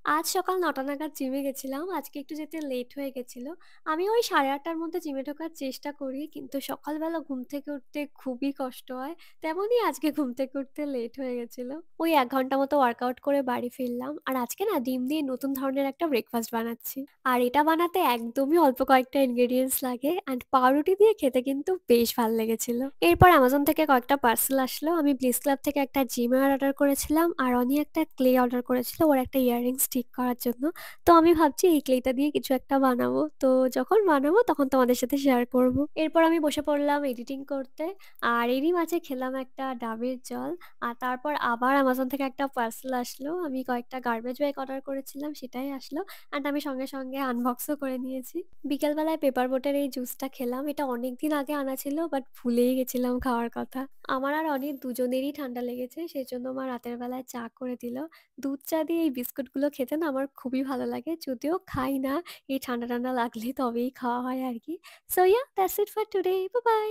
আজ সকাল ৯ঃ০০ নাগাদ জিমে গেছিলাম। আজকে একটু যেতে লেট হয়ে গেছিল। আমি ওই ৮:৩০ র মধ্যে জিমে ঢোকার চেষ্টা করি। কিন্তু সকালবেলা ঘুম থেকে উঠতে খুবই কষ্ট হয়। তেমনই আজকে ঘুম থেকে উঠতে লেট হয়ে গেছিল। ওই ১ ঘন্টা মতো ওয়ার্কআউট করে বাড়ি ফিরলাম। আর আজকে না ডিম দিয়ে নতুন ধরনের একটা ব্রেকফাস্ট বানাচ্ছি। আর এটা বানাতে একদমই অল্প কয়েকটা ইনগ্রেডিয়েন্টস লাগে অ্যান্ড পাউরুটি দিয়ে খেতে কিন্তু বেশ ভাল লেগেছিল। এরপর Amazon থেকে কয়েকটা পার্সেল আসলো। আমি ব্লিস ক্লাব থেকে একটা জিমার অর্ডার করেছিলাম। আর অনি একটা ক্লে অর্ডার করেছিল ওর একটা ইয়াররিংস ঠিক করার জন্য। তো আমি ভাবছি এই ক্লেটা দিয়ে কিছু একটা বানাবো। তো যখন বানাবো তখন তোমাদের সাথে শেয়ার করব। এরপর আমি বসে পড়লাম এডিটিং করতে। আর এরই মাঝে খেলাম একটা ডাবের জল। আর তারপর আবার Amazon থেকে একটা পার্সেল আসলো। আমি কয়েকটা গার্বেজ ব্যাগ অর্ডার করেছিলাম সেটাই আসলো। অ্যান্ড আমি সঙ্গে, সঙ্গে আনবক্সও করে নিয়েছি। বিকেলবেলায় পেপার বোটের এই জুসটা খেলাম। এটা অনেকদিন আগে আনা ছিল বাট ভুলেই গেছিলাম খাওয়ার কথা। আমার আর অনির দুজনেরই ঠান্ডা লেগেছে। সেজন্য মা রাতের বেলায় চা করে দিল। দুধ চা দিয়ে এই বিস্কুটগুলো খেতে না আমার খুবই ভালো লাগে। যদিও খাই না। এই ঠান্ডা, ঠান্ডা লাগলে তবেই খাওয়া হয় আরকি। So yeah that's it for today. Bye, by.